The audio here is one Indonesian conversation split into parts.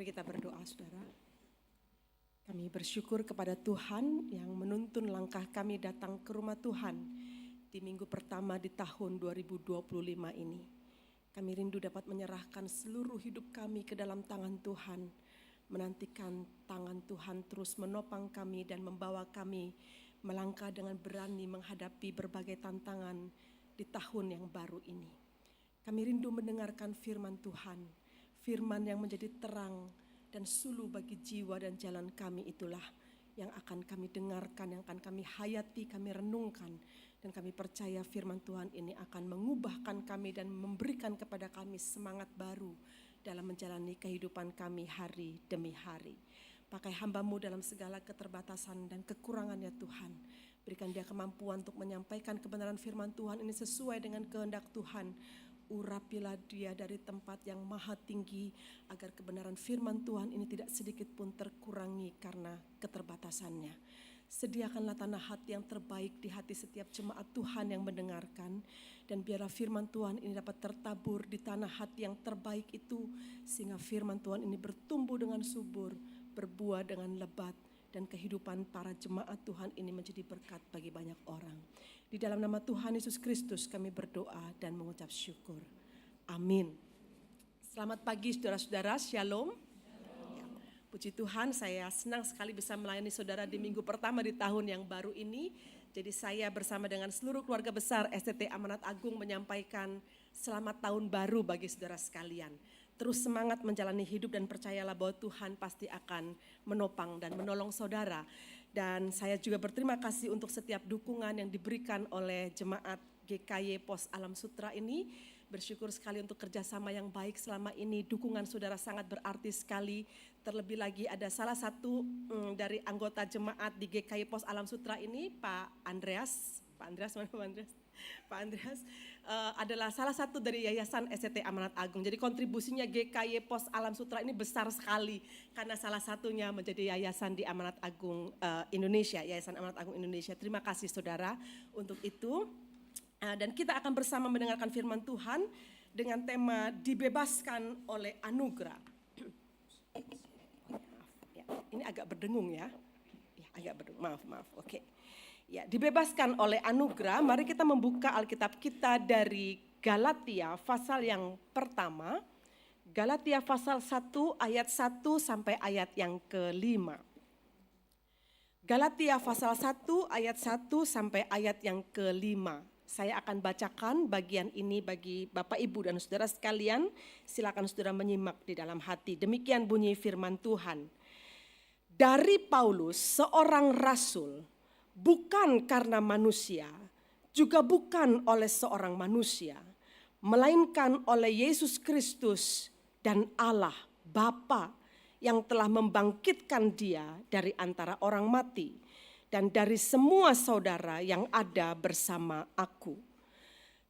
Mari kita berdoa, saudara. Kami bersyukur kepada Tuhan yang menuntun langkah kami datang ke rumah Tuhan di minggu pertama di tahun 2025 ini. Kami rindu dapat menyerahkan seluruh hidup kami ke dalam tangan Tuhan, menantikan tangan Tuhan terus menopang kami dan membawa kami melangkah dengan berani menghadapi berbagai tantangan di tahun yang baru ini. Kami rindu mendengarkan firman Tuhan, firman yang menjadi terang dan suluh bagi jiwa dan jalan kami, itulah yang akan kami dengarkan, yang akan kami hayati, kami renungkan. Dan kami percaya firman Tuhan ini akan mengubahkan kami dan memberikan kepada kami semangat baru dalam menjalani kehidupan kami hari demi hari. Pakai hamba-Mu dalam segala keterbatasan dan kekurangannya Tuhan. Berikan dia kemampuan untuk menyampaikan kebenaran firman Tuhan ini sesuai dengan kehendak Tuhan. Urapilah dia dari tempat yang maha tinggi agar kebenaran firman Tuhan ini tidak sedikit pun terkurangi karena keterbatasannya. Sediakanlah tanah hati yang terbaik di hati setiap jemaat Tuhan yang mendengarkan. Dan biarlah firman Tuhan ini dapat tertabur di tanah hati yang terbaik itu. Sehingga firman Tuhan ini bertumbuh dengan subur, berbuah dengan lebat. Dan kehidupan para jemaat Tuhan ini menjadi berkat bagi banyak orang. Di dalam nama Tuhan Yesus Kristus kami berdoa dan mengucap syukur. Amin. Selamat pagi saudara-saudara, shalom. Puji Tuhan, saya senang sekali bisa melayani saudara di minggu pertama di tahun yang baru ini. Jadi saya bersama dengan seluruh keluarga besar STT Amanat Agung menyampaikan selamat tahun baru bagi saudara sekalian. Terus semangat menjalani hidup dan percayalah bahwa Tuhan pasti akan menopang dan menolong saudara. Dan saya juga berterima kasih untuk setiap dukungan yang diberikan oleh jemaat GKY Pos Alam Sutra ini. Bersyukur sekali untuk kerjasama yang baik selama ini, dukungan saudara sangat berarti sekali. Terlebih lagi ada salah satu dari anggota jemaat di GKY Pos Alam Sutra ini, Pak Andreas adalah salah satu dari Yayasan STT Amanat Agung. Jadi kontribusinya GKY Pos Alam Sutra ini besar sekali karena salah satunya menjadi yayasan di Amanat Agung Indonesia, Yayasan Amanat Agung Indonesia. Terima kasih saudara untuk itu. Dan kita akan bersama mendengarkan firman Tuhan dengan tema dibebaskan oleh anugerah. Ini agak berdengung ya. Agak berdengung, maaf. Oke. Ya, dibebaskan oleh anugerah. Mari kita membuka Alkitab kita dari Galatia pasal yang pertama. Galatia pasal 1 ayat 1 sampai ayat yang ke-5. Galatia pasal 1 ayat 1 sampai ayat yang ke-5. Saya akan bacakan bagian ini bagi Bapak, Ibu, dan saudara sekalian. Silakan saudara menyimak di dalam hati. Demikian bunyi firman Tuhan. Dari Paulus, seorang rasul, bukan karena manusia, juga bukan oleh seorang manusia, melainkan oleh Yesus Kristus dan Allah Bapa yang telah membangkitkan dia dari antara orang mati. Dan dari semua saudara yang ada bersama aku.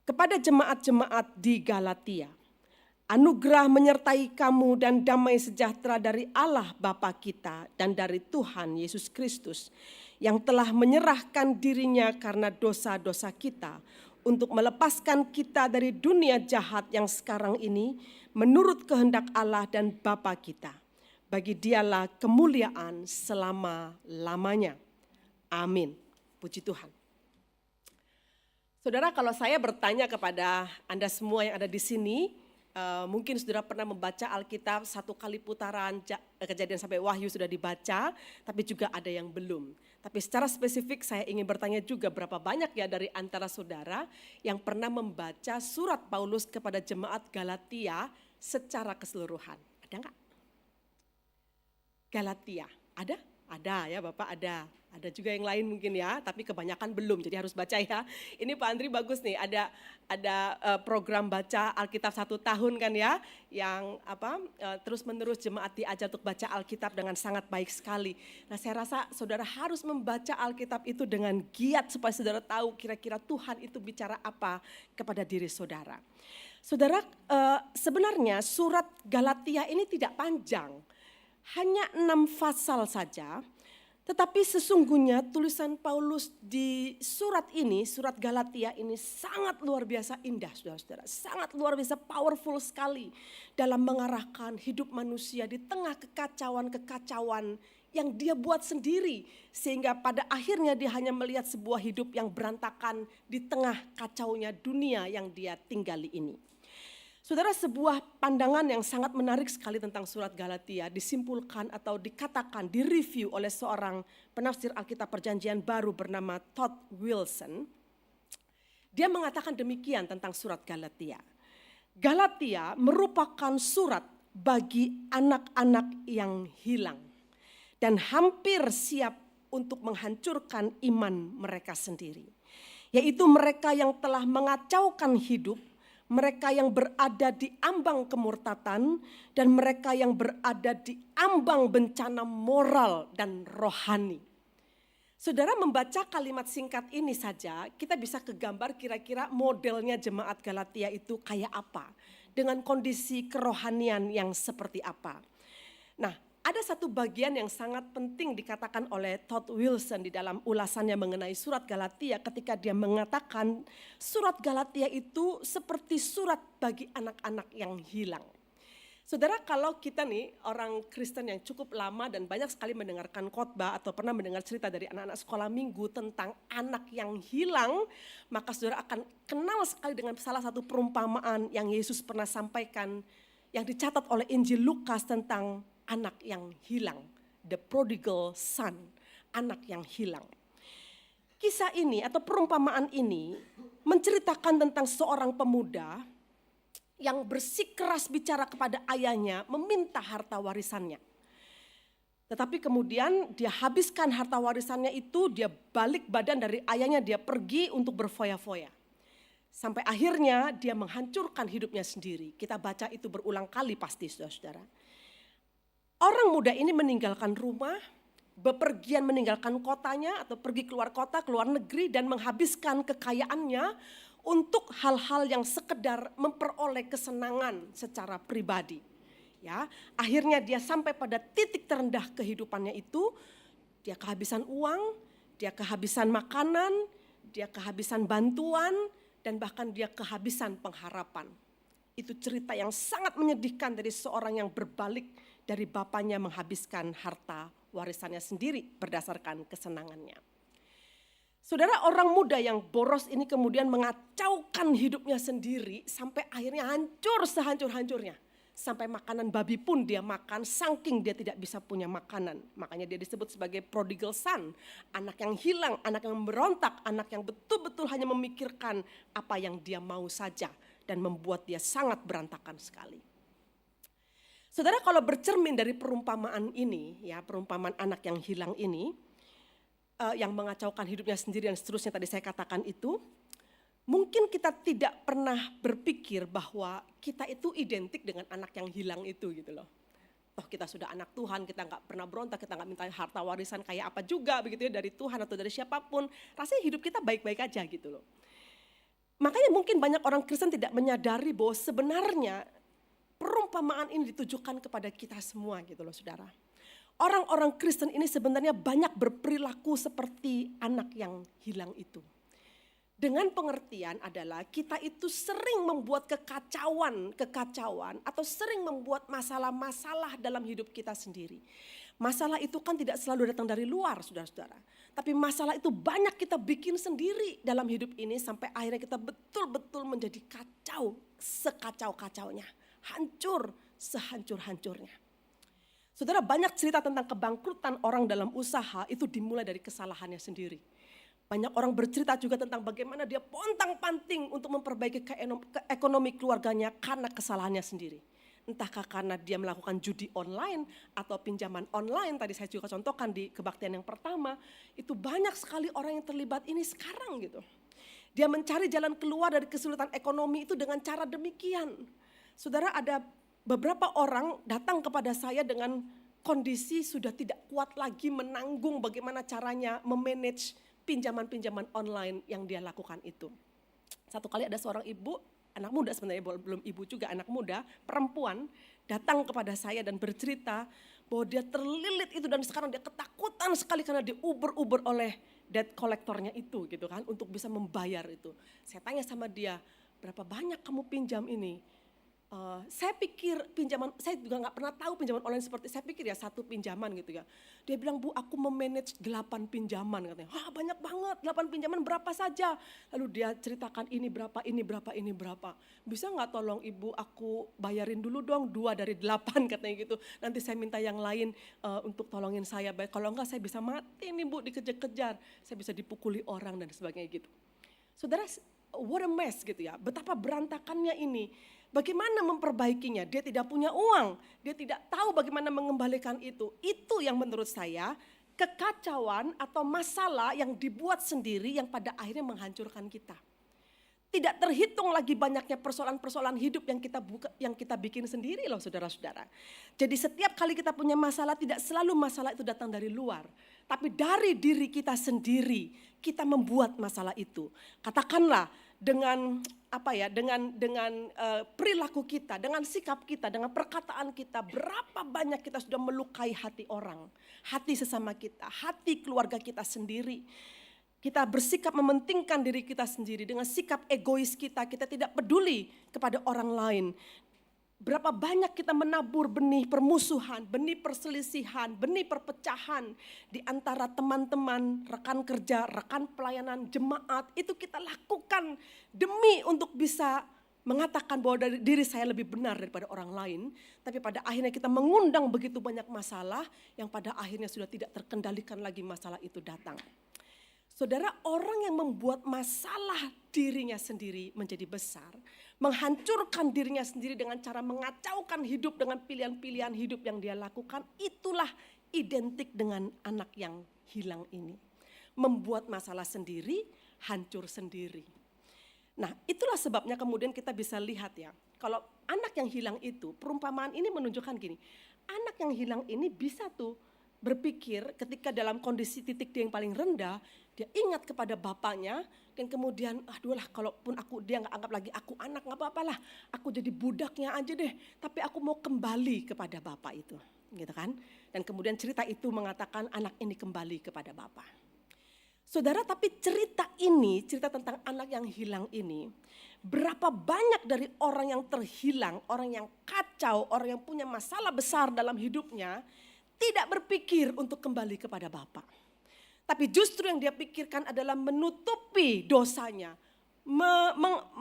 Kepada jemaat-jemaat di Galatia, anugerah menyertai kamu dan damai sejahtera dari Allah Bapa kita dan dari Tuhan Yesus Kristus yang telah menyerahkan dirinya karena dosa-dosa kita untuk melepaskan kita dari dunia jahat yang sekarang ini menurut kehendak Allah dan Bapa kita. Bagi dialah kemuliaan selama-lamanya. Amin. Puji Tuhan. Saudara, kalau saya bertanya kepada Anda semua yang ada di sini, mungkin saudara pernah membaca Alkitab satu kali putaran, Kejadian sampai Wahyu sudah dibaca, tapi juga ada yang belum. Tapi secara spesifik saya ingin bertanya juga berapa banyak ya dari antara saudara yang pernah membaca surat Paulus kepada jemaat Galatia secara keseluruhan. Ada enggak? Galatia, ada? Ada ya Bapak, ada. Ada juga yang lain mungkin ya, tapi kebanyakan belum, jadi harus baca ya. Ini Pak Andri bagus nih, ada program baca Alkitab 1 tahun kan ya, yang terus menerus jemaat diajar untuk baca Alkitab dengan sangat baik sekali. Nah saya rasa saudara harus membaca Alkitab itu dengan giat supaya saudara tahu kira-kira Tuhan itu bicara apa kepada diri saudara. Saudara, sebenarnya surat Galatia ini tidak panjang, hanya 6 pasal saja. Tetapi sesungguhnya tulisan Paulus di surat ini, surat Galatia ini sangat luar biasa indah, saudara-saudara. Sangat luar biasa powerful sekali dalam mengarahkan hidup manusia di tengah kekacauan-kekacauan yang dia buat sendiri. Sehingga pada akhirnya dia hanya melihat sebuah hidup yang berantakan di tengah kacaunya dunia yang dia tinggali ini. Saudara, sebuah pandangan yang sangat menarik sekali tentang surat Galatia disimpulkan atau dikatakan, direview oleh seorang penafsir Alkitab Perjanjian Baru bernama Todd Wilson. Dia mengatakan demikian tentang surat Galatia. Galatia merupakan surat bagi anak-anak yang hilang dan hampir siap untuk menghancurkan iman mereka sendiri. Yaitu mereka yang telah mengacaukan hidup, mereka yang berada di ambang kemurtatan, dan mereka yang berada di ambang bencana moral dan rohani. Saudara, membaca kalimat singkat ini saja, kita bisa kegambar kira-kira modelnya jemaat Galatia itu kayak apa. Dengan kondisi kerohanian yang seperti apa. Nah, ada satu bagian yang sangat penting dikatakan oleh Todd Wilson di dalam ulasannya mengenai surat Galatia ketika dia mengatakan surat Galatia itu seperti surat bagi anak-anak yang hilang. Saudara, kalau kita nih orang Kristen yang cukup lama dan banyak sekali mendengarkan khotbah atau pernah mendengar cerita dari anak-anak sekolah minggu tentang anak yang hilang, maka saudara akan kenal sekali dengan salah satu perumpamaan yang Yesus pernah sampaikan yang dicatat oleh Injil Lukas tentang anak yang hilang, the prodigal son, anak yang hilang. Kisah ini atau perumpamaan ini menceritakan tentang seorang pemuda yang bersikeras bicara kepada ayahnya meminta harta warisannya. Tetapi kemudian dia habiskan harta warisannya itu, dia balik badan dari ayahnya, dia pergi untuk berfoya-foya. Sampai akhirnya dia menghancurkan hidupnya sendiri. Kita baca itu berulang kali pasti, saudara-saudara. Orang muda ini meninggalkan rumah, bepergian meninggalkan kotanya atau pergi keluar kota, keluar negeri dan menghabiskan kekayaannya untuk hal-hal yang sekedar memperoleh kesenangan secara pribadi. Ya, akhirnya dia sampai pada titik terendah kehidupannya itu, dia kehabisan uang, dia kehabisan makanan, dia kehabisan bantuan dan bahkan dia kehabisan pengharapan. Itu cerita yang sangat menyedihkan dari seorang yang berbalik dari bapaknya menghabiskan harta warisannya sendiri berdasarkan kesenangannya. Saudara, orang muda yang boros ini kemudian mengacaukan hidupnya sendiri sampai akhirnya hancur sehancur-hancurnya. Sampai makanan babi pun dia makan saking dia tidak bisa punya makanan. Makanya dia disebut sebagai prodigal son, anak yang hilang, anak yang berontak, anak yang betul-betul hanya memikirkan apa yang dia mau saja dan membuat dia sangat berantakan sekali. Saudara, kalau bercermin dari perumpamaan ini, ya perumpamaan anak yang hilang ini, yang mengacaukan hidupnya sendiri dan seterusnya tadi saya katakan itu, mungkin kita tidak pernah berpikir bahwa kita itu identik dengan anak yang hilang itu gitu loh. Toh kita sudah anak Tuhan, kita nggak pernah berontak, kita nggak minta harta warisan kayak apa juga begitu ya dari Tuhan atau dari siapapun. Rasanya hidup kita baik-baik aja gitu loh. Makanya mungkin banyak orang Kristen tidak menyadari bahwa sebenarnya perumpamaan ini ditujukan kepada kita semua gitu loh saudara. Orang-orang Kristen ini sebenarnya banyak berperilaku seperti anak yang hilang itu. Dengan pengertian adalah kita itu sering membuat kekacauan atau sering membuat masalah-masalah dalam hidup kita sendiri. Masalah itu kan tidak selalu datang dari luar saudara-saudara. Tapi masalah itu banyak kita bikin sendiri dalam hidup ini sampai akhirnya kita betul-betul menjadi kacau, sekacau-kacaunya. Hancur sehancur-hancurnya. Saudara, banyak cerita tentang kebangkrutan orang dalam usaha itu dimulai dari kesalahannya sendiri. Banyak orang bercerita juga tentang bagaimana dia pontang-panting untuk memperbaiki ekonomi keluarganya karena kesalahannya sendiri. Entahkah karena dia melakukan judi online atau pinjaman online, tadi saya juga contohkan di kebaktian yang pertama, itu banyak sekali orang yang terlibat ini sekarang gitu. Dia mencari jalan keluar dari kesulitan ekonomi itu dengan cara demikian. Saudara, ada beberapa orang datang kepada saya dengan kondisi sudah tidak kuat lagi menanggung bagaimana caranya memanage pinjaman-pinjaman online yang dia lakukan itu. Satu kali ada seorang ibu anak muda sebenarnya, belum ibu juga, anak muda, perempuan datang kepada saya dan bercerita bahwa dia terlilit itu dan sekarang dia ketakutan sekali karena diuber-uber oleh debt collectornya itu gitu kan, untuk bisa membayar itu. Saya tanya sama dia, berapa banyak kamu pinjam ini? Saya pikir pinjaman, saya juga nggak pernah tahu pinjaman online seperti, saya pikir ya satu pinjaman gitu ya. Dia bilang, Bu, aku memanage 8 pinjaman katanya. Wah, banyak banget, 8 pinjaman berapa saja? Lalu dia ceritakan ini berapa, ini berapa, ini berapa. Bisa nggak tolong Ibu aku bayarin dulu dong 2 dari 8 katanya gitu. Nanti saya minta yang lain untuk tolongin saya. Kalau enggak saya bisa mati nih Bu, dikejar-kejar. Saya bisa dipukuli orang dan sebagainya gitu. Saudara, what a mess gitu ya. Betapa berantakannya ini. Bagaimana memperbaikinya? Dia tidak punya uang, dia tidak tahu bagaimana mengembalikan itu. Itu yang menurut saya kekacauan atau masalah yang dibuat sendiri yang pada akhirnya menghancurkan kita. Tidak terhitung lagi banyaknya persoalan-persoalan hidup yang kita bikin sendiri loh saudara-saudara. Jadi setiap kali kita punya masalah, tidak selalu masalah itu datang dari luar. Tapi dari diri kita sendiri, kita membuat masalah itu. Katakanlah dengan perilaku kita, dengan sikap kita, dengan perkataan kita, berapa banyak kita sudah melukai hati orang, hati sesama kita, hati keluarga kita sendiri. Kita bersikap mementingkan diri kita sendiri dengan sikap egois kita tidak peduli kepada orang lain. Berapa banyak kita menabur benih permusuhan, benih perselisihan, benih perpecahan di antara teman-teman, rekan kerja, rekan pelayanan, jemaat. Itu kita lakukan demi untuk bisa mengatakan bahwa dari diri saya lebih benar daripada orang lain. Tapi pada akhirnya kita mengundang begitu banyak masalah yang pada akhirnya sudah tidak terkendalikan lagi masalah itu datang. Saudara, orang yang membuat masalah dirinya sendiri menjadi besar, menghancurkan dirinya sendiri dengan cara mengacaukan hidup dengan pilihan-pilihan hidup yang dia lakukan, itulah identik dengan anak yang hilang ini. Membuat masalah sendiri, hancur sendiri. Nah, itulah sebabnya kemudian kita bisa lihat ya, kalau anak yang hilang itu, perumpamaan ini menunjukkan gini, anak yang hilang ini bisa tuh berpikir ketika dalam kondisi titik dia yang paling rendah, dia ingat kepada bapaknya dan kemudian aduh lah kalaupun dia nggak anggap lagi aku anak nggak apa-apa lah, aku jadi budaknya aja deh, tapi aku mau kembali kepada bapak itu, gitu kan? Dan kemudian cerita itu mengatakan anak ini kembali kepada bapak. Saudara, tapi cerita tentang anak yang hilang ini, berapa banyak dari orang yang terhilang, orang yang kacau, orang yang punya masalah besar dalam hidupnya, tidak berpikir untuk kembali kepada Bapa. Tapi justru yang dia pikirkan adalah menutupi dosanya,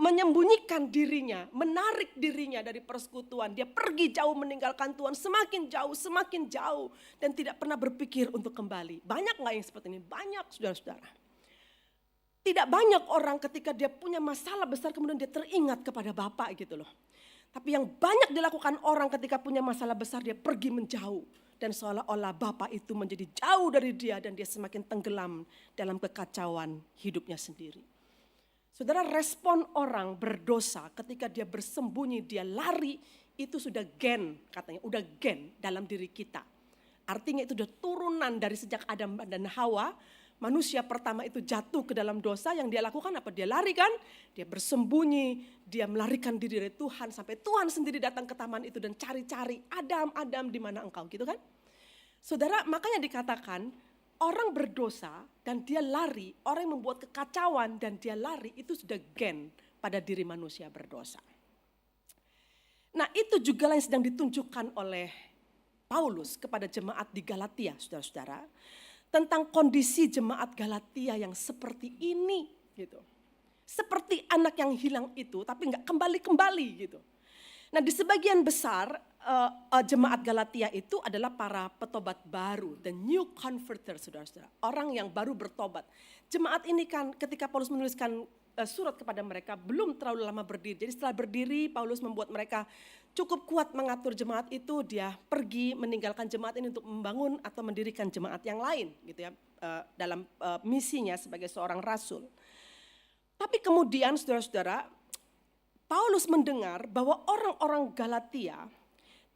menyembunyikan dirinya, menarik dirinya dari persekutuan. Dia pergi jauh meninggalkan Tuhan, semakin jauh dan tidak pernah berpikir untuk kembali. Banyak gak yang seperti ini? Banyak saudara-saudara. Tidak banyak orang ketika dia punya masalah besar kemudian dia teringat kepada Bapa gitu loh. Tapi yang banyak dilakukan orang ketika punya masalah besar dia pergi menjauh. Dan seolah-olah Bapa itu menjadi jauh dari dia dan dia semakin tenggelam dalam kekacauan hidupnya sendiri. Saudara, respon orang berdosa ketika dia bersembunyi, dia lari, itu sudah gen katanya, udah gen dalam diri kita. Artinya itu sudah turunan dari sejak Adam dan Hawa. Manusia pertama itu jatuh ke dalam dosa, yang dia lakukan apa? Dia lari kan, dia bersembunyi, dia melarikan diri dari Tuhan sampai Tuhan sendiri datang ke taman itu dan cari-cari, Adam di mana engkau gitu kan. Saudara, makanya dikatakan orang berdosa dan dia lari, orang yang membuat kekacauan dan dia lari itu sudah gen pada diri manusia berdosa. Nah itu juga yang sedang ditunjukkan oleh Paulus kepada jemaat di Galatia saudara-saudara. Tentang kondisi jemaat Galatia yang seperti ini gitu. Seperti anak yang hilang itu tapi gak kembali-kembali gitu. Nah di sebagian besar jemaat Galatia itu adalah para petobat baru, the new converter saudara-saudara. Orang yang baru bertobat. Jemaat ini kan ketika Paulus menuliskan surat kepada mereka belum terlalu lama berdiri. Jadi setelah berdiri Paulus membuat mereka cukup kuat mengatur jemaat itu, dia pergi meninggalkan jemaat ini untuk membangun atau mendirikan jemaat yang lain gitu ya, dalam misinya sebagai seorang rasul. Tapi kemudian saudara-saudara, Paulus mendengar bahwa orang-orang Galatia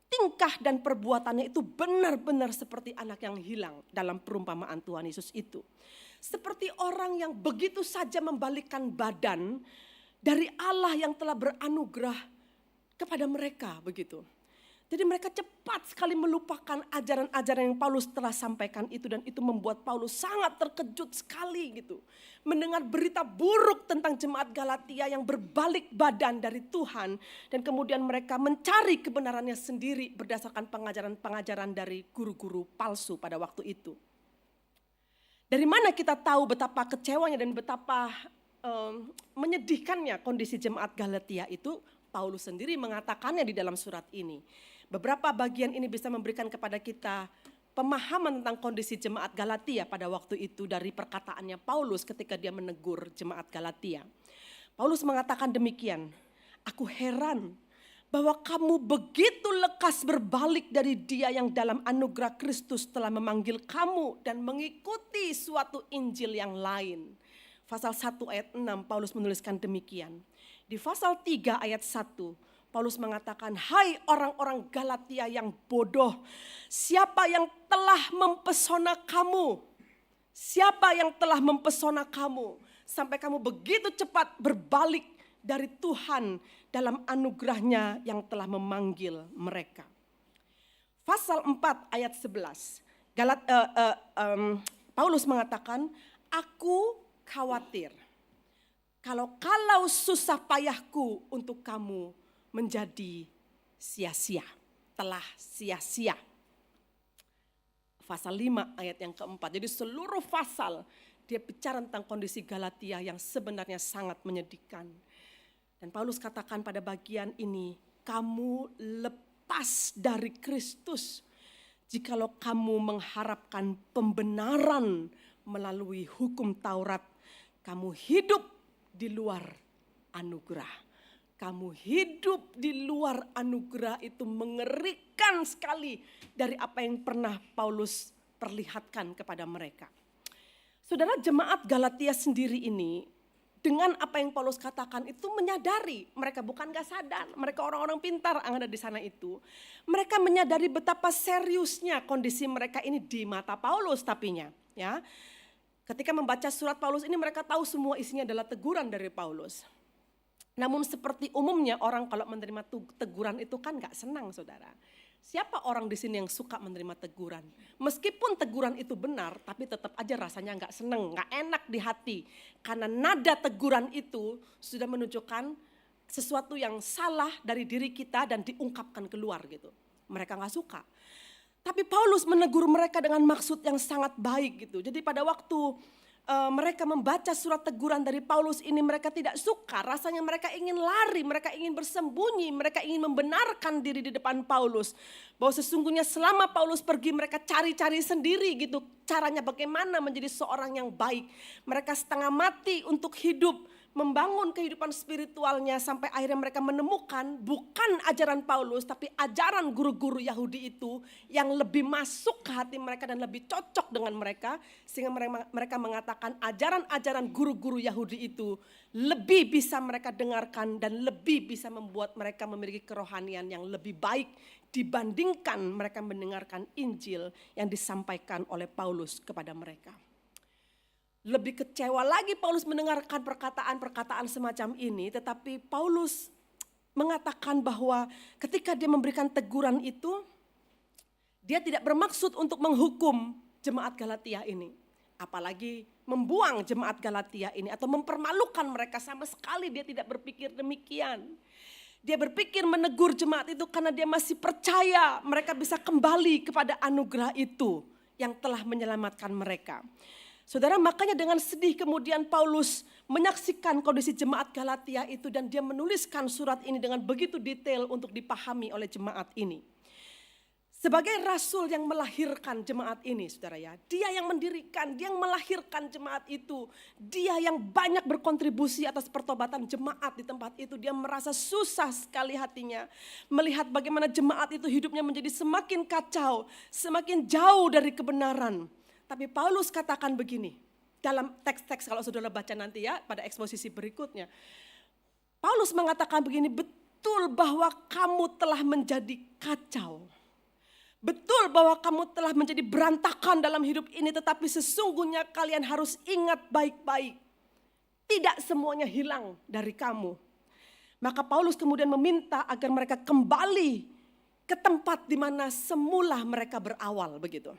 tingkah dan perbuatannya itu benar-benar seperti anak yang hilang dalam perumpamaan Tuhan Yesus itu. Seperti orang yang begitu saja membalikkan badan dari Allah yang telah beranugerah kepada mereka begitu. Jadi mereka cepat sekali melupakan ajaran-ajaran yang Paulus telah sampaikan itu, dan itu membuat Paulus sangat terkejut sekali gitu. Mendengar berita buruk tentang jemaat Galatia yang berbalik badan dari Tuhan, dan kemudian mereka mencari kebenarannya sendiri berdasarkan pengajaran-pengajaran dari guru-guru palsu pada waktu itu. Dari mana kita tahu betapa kecewanya dan betapa menyedihkannya kondisi jemaat Galatia itu? Paulus sendiri mengatakannya di dalam surat ini. Beberapa bagian ini bisa memberikan kepada kita pemahaman tentang kondisi jemaat Galatia pada waktu itu dari perkataannya Paulus ketika dia menegur jemaat Galatia. Paulus mengatakan demikian, "Aku heran bahwa kamu begitu lekas berbalik dari Dia yang dalam anugerah Kristus telah memanggil kamu dan mengikuti suatu Injil yang lain." Pasal 1 ayat 6 Paulus menuliskan demikian. Di pasal 3 ayat 1 Paulus mengatakan, "Hai orang-orang Galatia yang bodoh, siapa yang telah mempesona kamu? Siapa yang telah mempesona kamu sampai kamu begitu cepat berbalik dari Tuhan dalam anugerahnya yang telah memanggil mereka?" Pasal 4 ayat 11 Paulus mengatakan, "Aku khawatir kalau susah payahku untuk kamu menjadi sia-sia, telah sia-sia." Pasal 5 ayat yang keempat. Jadi seluruh pasal dia bicara tentang kondisi Galatia yang sebenarnya sangat menyedihkan. Dan Paulus katakan pada bagian ini, "Kamu lepas dari Kristus jikalau kamu mengharapkan pembenaran melalui hukum Taurat. Kamu hidup di luar anugerah." Kamu hidup di luar anugerah itu mengerikan sekali dari apa yang pernah Paulus perlihatkan kepada mereka. Saudara, jemaat Galatia sendiri ini dengan apa yang Paulus katakan itu menyadari, mereka bukan gak sadar, mereka orang-orang pintar yang ada di sana itu. Mereka menyadari betapa seriusnya kondisi mereka ini di mata Paulus tapinya. Ya, ketika membaca surat Paulus ini mereka tahu semua isinya adalah teguran dari Paulus. Namun seperti umumnya orang kalau menerima teguran itu kan gak senang, saudara. Siapa orang di sini yang suka menerima teguran? Meskipun teguran itu benar, tapi tetap aja rasanya gak senang, gak enak di hati. Karena nada teguran itu sudah menunjukkan sesuatu yang salah dari diri kita dan diungkapkan keluar gitu. Mereka gak suka. Tapi Paulus menegur mereka dengan maksud yang sangat baik gitu. Jadi pada waktu mereka membaca surat teguran dari Paulus ini, mereka tidak suka, rasanya mereka ingin lari, mereka ingin bersembunyi, mereka ingin membenarkan diri di depan Paulus. Bahwa sesungguhnya selama Paulus pergi mereka cari-cari sendiri gitu caranya bagaimana menjadi seorang yang baik. Mereka setengah mati untuk hidup, membangun kehidupan spiritualnya sampai akhirnya mereka menemukan bukan ajaran Paulus tapi ajaran guru-guru Yahudi itu yang lebih masuk ke hati mereka dan lebih cocok dengan mereka, sehingga mereka mengatakan ajaran-ajaran guru-guru Yahudi itu lebih bisa mereka dengarkan dan lebih bisa membuat mereka memiliki kerohanian yang lebih baik dibandingkan mereka mendengarkan Injil yang disampaikan oleh Paulus kepada mereka. Lebih kecewa lagi Paulus mendengarkan perkataan-perkataan semacam ini, tetapi Paulus mengatakan bahwa ketika dia memberikan teguran itu, dia tidak bermaksud untuk menghukum jemaat Galatia ini. Apalagi membuang jemaat Galatia ini atau mempermalukan mereka, sama sekali dia tidak berpikir demikian. Dia berpikir menegur jemaat itu karena dia masih percaya mereka bisa kembali kepada anugerah itu yang telah menyelamatkan mereka. Saudara, makanya dengan sedih kemudian Paulus menyaksikan kondisi jemaat Galatia itu dan dia menuliskan surat ini dengan begitu detail untuk dipahami oleh jemaat ini. Sebagai rasul yang melahirkan jemaat ini, saudara ya, dia yang mendirikan, dia yang melahirkan jemaat itu, dia yang banyak berkontribusi atas pertobatan jemaat di tempat itu. Dia merasa susah sekali hatinya melihat bagaimana jemaat itu hidupnya menjadi semakin kacau, semakin jauh dari kebenaran. Tapi Paulus katakan begini, dalam teks-teks kalau saudara baca nanti ya pada eksposisi berikutnya. Paulus mengatakan begini, betul bahwa kamu telah menjadi kacau. Betul bahwa kamu telah menjadi berantakan dalam hidup ini, tetapi sesungguhnya kalian harus ingat baik-baik. tidak semuanya hilang dari kamu. Maka Paulus kemudian meminta agar mereka kembali ke tempat di mana semula mereka berawal begitu.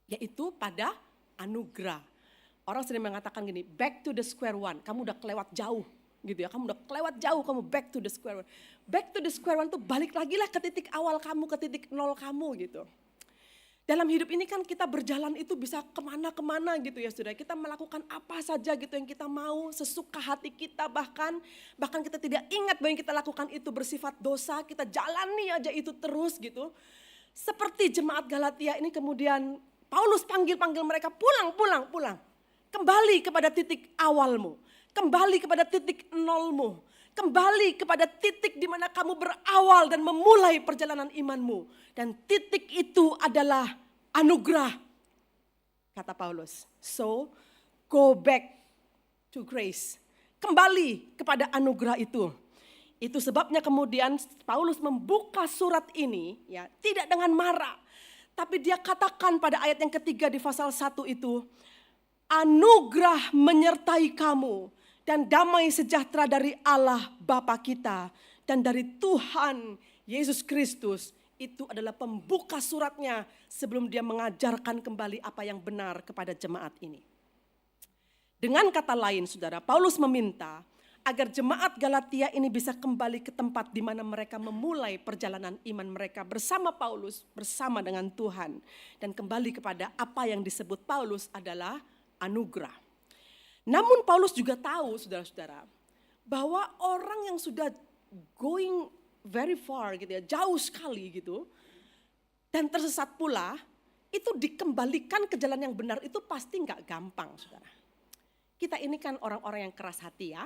Yaitu pada anugerah. Orang sering mengatakan gini, back to the square one, kamu udah kelewat jauh gitu ya. Kamu udah kelewat jauh, kamu back to the square one. Back to the square one tuh balik lagi lah ke titik awal kamu, ke titik nol kamu gitu. Dalam hidup ini kan kita berjalan itu bisa kemana-kemana gitu ya saudara. Kita melakukan apa saja gitu yang kita mau, sesuka hati kita bahkan kita tidak ingat bahwa yang kita lakukan itu bersifat dosa. Kita jalani aja itu terus gitu. Seperti jemaat Galatia ini kemudian Paulus panggil mereka pulang. Kembali kepada titik awalmu, kembali kepada titik nolmu. Kembali kepada titik di mana kamu berawal dan memulai perjalanan imanmu. Dan titik itu adalah anugerah, kata Paulus. So, go back to grace. Kembali kepada anugerah itu. Itu sebabnya kemudian Paulus membuka surat ini ya tidak dengan marah. Tapi dia katakan pada ayat yang ketiga di pasal 1 itu, anugerah menyertai kamu. Dan damai sejahtera dari Allah Bapa kita dan dari Tuhan Yesus Kristus. Itu adalah pembuka suratnya sebelum dia mengajarkan kembali apa yang benar kepada jemaat ini. Dengan kata lain saudara, Paulus meminta agar jemaat Galatia ini bisa kembali ke tempat di mana mereka memulai perjalanan iman mereka bersama Paulus, bersama dengan Tuhan. Dan kembali kepada apa yang disebut Paulus adalah anugerah. Namun Paulus juga tahu saudara-saudara bahwa orang yang sudah going very far gitu ya, jauh sekali gitu dan tersesat pula, itu dikembalikan ke jalan yang benar itu pasti nggak gampang saudara. Kita ini kan orang-orang yang keras hati ya,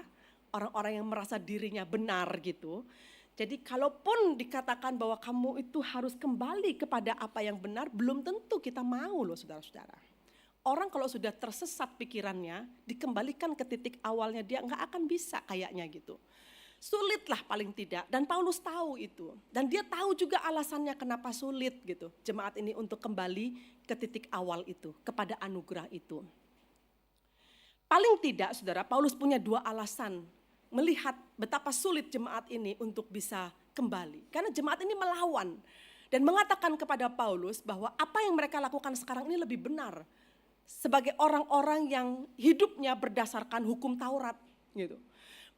orang-orang yang merasa dirinya benar gitu. Jadi kalaupun dikatakan bahwa kamu itu harus kembali kepada apa yang benar, belum tentu kita mau loh saudara-saudara. Orang kalau sudah tersesat pikirannya, dikembalikan ke titik awalnya dia nggak akan bisa kayaknya gitu. Sulitlah paling tidak, dan Paulus tahu itu. Dan dia tahu juga alasannya kenapa sulit gitu. Jemaat ini untuk kembali ke titik awal itu, kepada anugerah itu. Paling tidak saudara, Paulus punya 2 alasan melihat betapa sulit jemaat ini untuk bisa kembali. Karena jemaat ini melawan dan mengatakan kepada Paulus bahwa apa yang mereka lakukan sekarang ini lebih benar. Sebagai orang-orang yang hidupnya berdasarkan hukum Taurat gitu.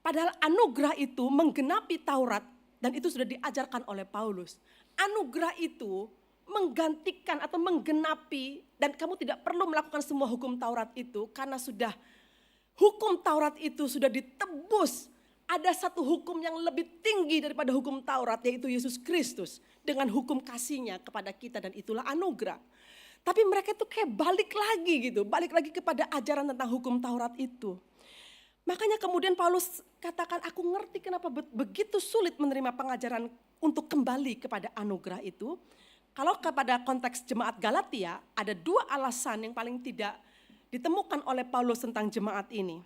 Padahal anugerah itu menggenapi Taurat dan itu sudah diajarkan oleh Paulus. Anugerah itu menggantikan atau menggenapi dan kamu tidak perlu melakukan semua hukum Taurat itu karena sudah hukum Taurat itu sudah ditebus. Ada satu hukum yang lebih tinggi daripada hukum Taurat yaitu Yesus Kristus dengan hukum kasih-Nya kepada kita dan itulah anugerah. Tapi mereka itu kayak balik lagi gitu, balik lagi kepada ajaran tentang hukum Taurat itu. Makanya kemudian Paulus katakan, aku ngerti kenapa begitu sulit menerima pengajaran untuk kembali kepada anugerah itu. Kalau kepada konteks jemaat Galatia, ada 2 alasan yang paling tidak ditemukan oleh Paulus tentang jemaat ini.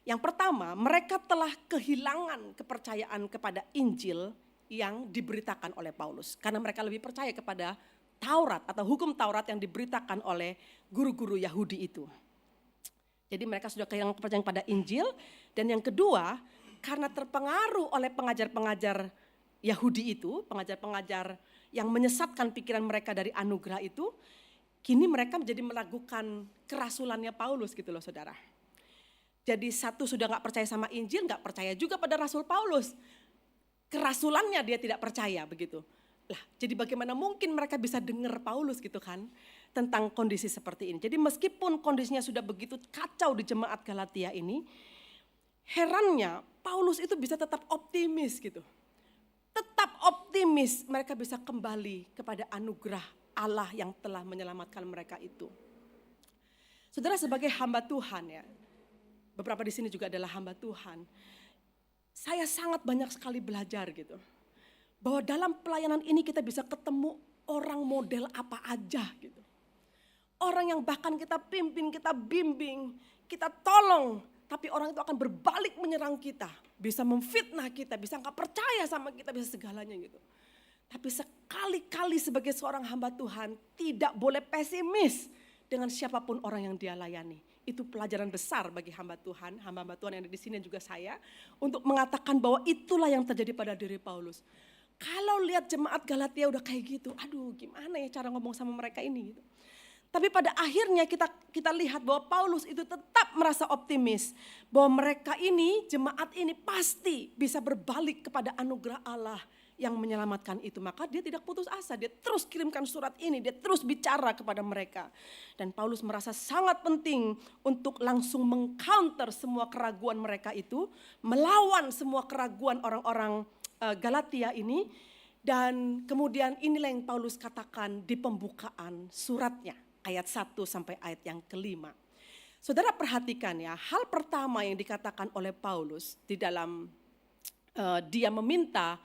Yang pertama, mereka telah kehilangan kepercayaan kepada Injil yang diberitakan oleh Paulus. Karena mereka lebih percaya kepada Taurat atau hukum Taurat yang diberitakan oleh guru-guru Yahudi itu. Jadi mereka sudah kehilangan kepercayaan pada Injil. Dan yang kedua, karena terpengaruh oleh pengajar-pengajar Yahudi itu, pengajar-pengajar yang menyesatkan pikiran mereka dari anugerah itu, kini mereka menjadi meragukan kerasulannya Paulus gitu loh saudara. Jadi satu sudah gak percaya sama Injil, gak percaya juga pada Rasul Paulus. Kerasulannya dia tidak percaya begitu. Lah, jadi bagaimana mungkin mereka bisa dengar Paulus gitu kan tentang kondisi seperti ini. Jadi meskipun kondisinya sudah begitu kacau di jemaat Galatia ini, herannya Paulus itu bisa tetap optimis gitu. Tetap optimis mereka bisa kembali kepada anugerah Allah yang telah menyelamatkan mereka itu. Saudara sebagai hamba Tuhan ya, beberapa di sini juga adalah hamba Tuhan. Saya sangat banyak sekali belajar gitu. Bahwa dalam pelayanan ini kita bisa ketemu orang model apa aja gitu. Orang yang bahkan kita pimpin, kita bimbing, kita tolong. Tapi orang itu akan berbalik menyerang kita. Bisa memfitnah kita, bisa gak percaya sama kita, bisa segalanya gitu. Tapi sekali-kali sebagai seorang hamba Tuhan tidak boleh pesimis dengan siapapun orang yang dia layani. Itu pelajaran besar bagi hamba Tuhan yang ada di sini dan juga saya, untuk mengatakan bahwa itulah yang terjadi pada diri Paulus. Kalau lihat jemaat Galatia udah kayak gitu, aduh gimana ya cara ngomong sama mereka ini gitu. Tapi pada akhirnya kita lihat bahwa Paulus itu tetap merasa optimis bahwa mereka ini, jemaat ini pasti bisa berbalik kepada anugerah Allah yang menyelamatkan itu. Maka dia tidak putus asa, dia terus kirimkan surat ini, dia terus bicara kepada mereka. Dan Paulus merasa sangat penting untuk langsung mengcounter semua keraguan mereka itu, melawan semua keraguan orang-orang Galatia ini. Dan kemudian inilah yang Paulus katakan di pembukaan suratnya, ayat 1 sampai ayat yang kelima. Saudara perhatikan ya, hal pertama yang dikatakan oleh Paulus di dalam dia meminta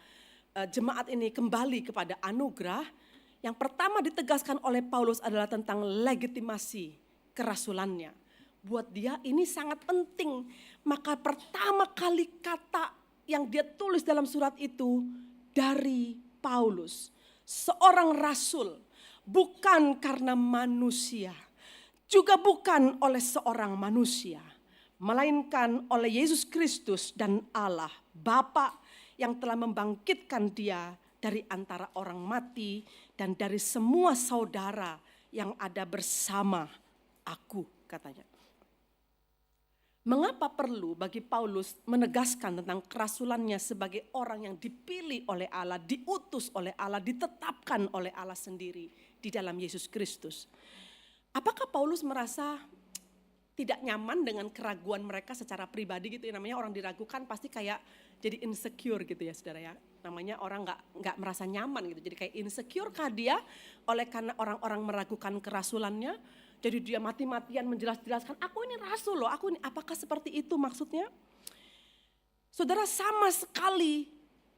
jemaat ini kembali kepada anugerah. Yang pertama ditegaskan oleh Paulus adalah tentang legitimasi kerasulannya. Buat dia ini sangat penting. Maka pertama kali kata yang dia tulis dalam surat itu dari Paulus, seorang rasul, bukan karena manusia, juga bukan oleh seorang manusia, melainkan oleh Yesus Kristus dan Allah Bapa yang telah membangkitkan dia dari antara orang mati dan dari semua saudara yang ada bersama aku, katanya. Mengapa perlu bagi Paulus menegaskan tentang kerasulannya sebagai orang yang dipilih oleh Allah, diutus oleh Allah, ditetapkan oleh Allah sendiri di dalam Yesus Kristus? Apakah Paulus merasa tidak nyaman dengan keraguan mereka secara pribadi gitu ya? Namanya orang diragukan pasti kayak jadi insecure gitu ya saudara ya. Namanya orang nggak merasa nyaman gitu. Jadi kayak insecure kah dia oleh karena orang-orang meragukan kerasulannya. Jadi dia mati-matian menjelaskan, aku ini rasul loh, aku ini, apakah seperti itu maksudnya? Saudara, sama sekali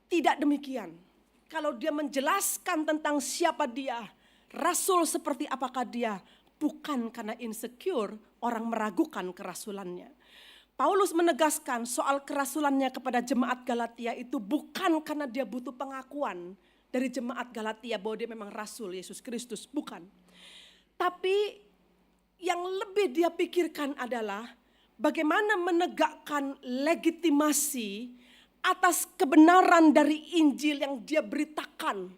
tidak demikian. Kalau dia menjelaskan tentang siapa dia, rasul seperti apakah dia, bukan karena insecure orang meragukan kerasulannya. Paulus menegaskan soal kerasulannya kepada jemaat Galatia itu bukan karena dia butuh pengakuan dari jemaat Galatia bahwa dia memang rasul Yesus Kristus, bukan. Tapi yang lebih dia pikirkan adalah bagaimana menegakkan legitimasi atas kebenaran dari Injil yang dia beritakan.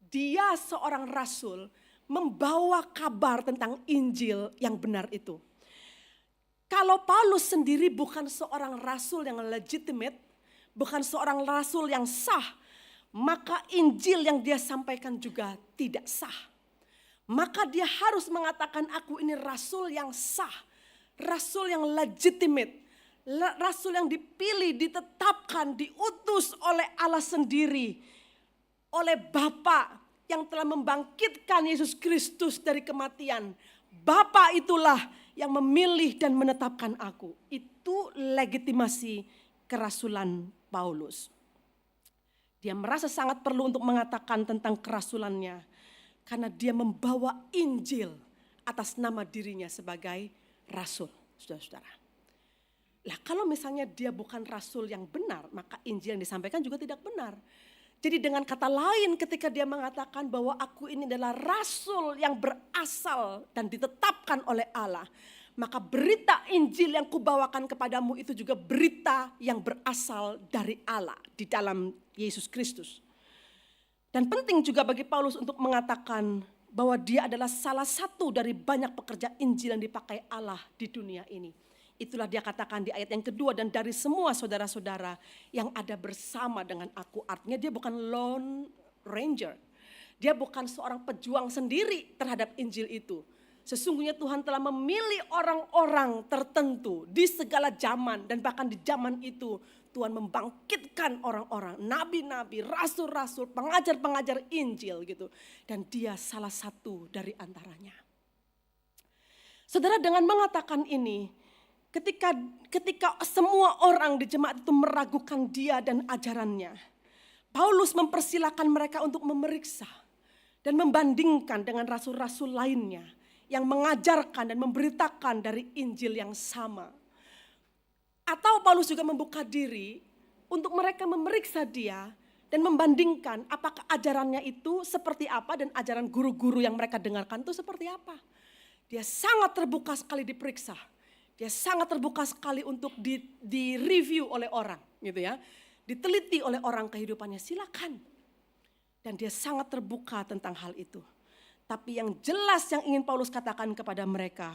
Dia seorang rasul membawa kabar tentang Injil yang benar itu. Kalau Paulus sendiri bukan seorang rasul yang legitimate, bukan seorang rasul yang sah, maka Injil yang dia sampaikan juga tidak sah. Maka dia harus mengatakan aku ini rasul yang sah, rasul yang legitimate, rasul yang dipilih, ditetapkan, diutus oleh Allah sendiri, oleh Bapa yang telah membangkitkan Yesus Kristus dari kematian. Bapa itulah yang memilih dan menetapkan aku. Itu legitimasi kerasulan Paulus. Dia merasa sangat perlu untuk mengatakan tentang kerasulannya. Karena dia membawa Injil atas nama dirinya sebagai rasul, saudara-saudara. Lah kalau misalnya dia bukan rasul yang benar, maka Injil yang disampaikan juga tidak benar. Jadi dengan kata lain ketika dia mengatakan bahwa aku ini adalah rasul yang berasal dan ditetapkan oleh Allah, maka berita Injil yang kubawakan kepadamu itu juga berita yang berasal dari Allah di dalam Yesus Kristus. Dan penting juga bagi Paulus untuk mengatakan bahwa dia adalah salah satu dari banyak pekerja Injil yang dipakai Allah di dunia ini. Itulah dia katakan di ayat yang kedua, dan dari semua saudara-saudara yang ada bersama dengan aku. Artinya dia bukan lone ranger. Dia bukan seorang pejuang sendiri terhadap Injil itu. Sesungguhnya Tuhan telah memilih orang-orang tertentu di segala zaman, dan bahkan di zaman itu Tuhan membangkitkan orang-orang, nabi-nabi, rasul-rasul, pengajar-pengajar Injil gitu. Dan dia salah satu dari antaranya. Saudara, dengan mengatakan ini, ketika semua orang di jemaat itu meragukan dia dan ajarannya, Paulus mempersilahkan mereka untuk memeriksa dan membandingkan dengan rasul-rasul lainnya yang mengajarkan dan memberitakan dari Injil yang sama. Atau Paulus juga membuka diri untuk mereka memeriksa dia dan membandingkan apakah ajarannya itu seperti apa dan ajaran guru-guru yang mereka dengarkan itu seperti apa. Dia sangat terbuka sekali diperiksa. Dia sangat terbuka sekali untuk di-review oleh orang gitu ya. Diteliti oleh orang kehidupannya, silakan. Dan dia sangat terbuka tentang hal itu. Tapi yang jelas yang ingin Paulus katakan kepada mereka,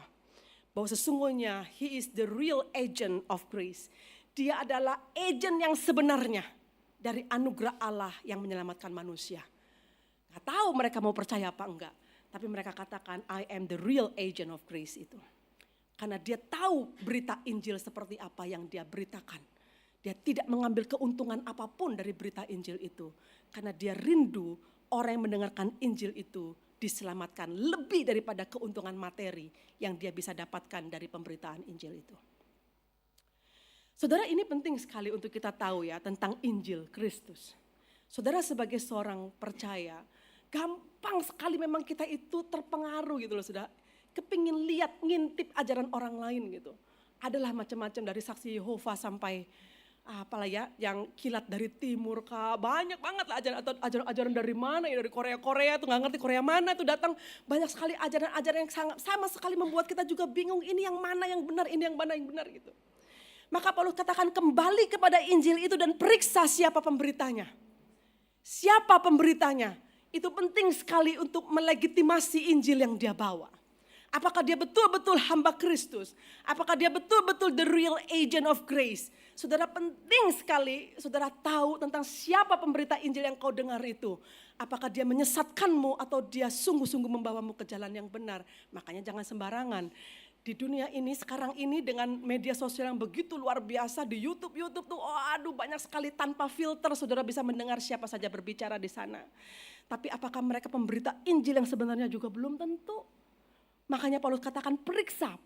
bahwa sesungguhnya he is the real agent of grace. Dia adalah agent yang sebenarnya dari anugerah Allah yang menyelamatkan manusia. Gak tahu mereka mau percaya apa enggak. Tapi mereka katakan I am the real agent of grace itu. Karena dia tahu berita Injil seperti apa yang dia beritakan. Dia tidak mengambil keuntungan apapun dari berita Injil itu. Karena dia rindu orang yang mendengarkan Injil itu diselamatkan lebih daripada keuntungan materi yang dia bisa dapatkan dari pemberitaan Injil itu. Saudara, ini penting sekali untuk kita tahu ya tentang Injil Kristus. Saudara sebagai seorang percaya, gampang sekali memang kita itu terpengaruh gitu loh saudara. Kepingin lihat, ngintip ajaran orang lain gitu. Adalah macam-macam dari saksi Yehova sampai apalah ya, yang kilat dari timur kah, banyak banget lah ajaran dari mana ya, dari Korea tuh nggak ngerti Korea mana tuh datang, banyak sekali ajaran-ajaran yang sangat sama sekali membuat kita juga bingung ini yang mana yang benar, ini yang mana yang benar gitu. Maka Paulus katakan kembali kepada Injil itu dan periksa siapa pemberitanya. Siapa pemberitanya? Itu penting sekali untuk melegitimasi Injil yang dia bawa. Apakah dia betul-betul hamba Kristus? Apakah dia betul-betul the real agent of grace? Saudara, penting sekali saudara tahu tentang siapa pemberita Injil yang kau dengar itu. Apakah dia menyesatkanmu atau dia sungguh-sungguh membawamu ke jalan yang benar. Makanya jangan sembarangan. Di dunia ini sekarang ini dengan media sosial yang begitu luar biasa, di YouTube tuh banyak sekali tanpa filter saudara bisa mendengar siapa saja berbicara di sana. Tapi apakah mereka pemberita Injil yang sebenarnya juga belum tentu. Makanya Paulus katakan periksa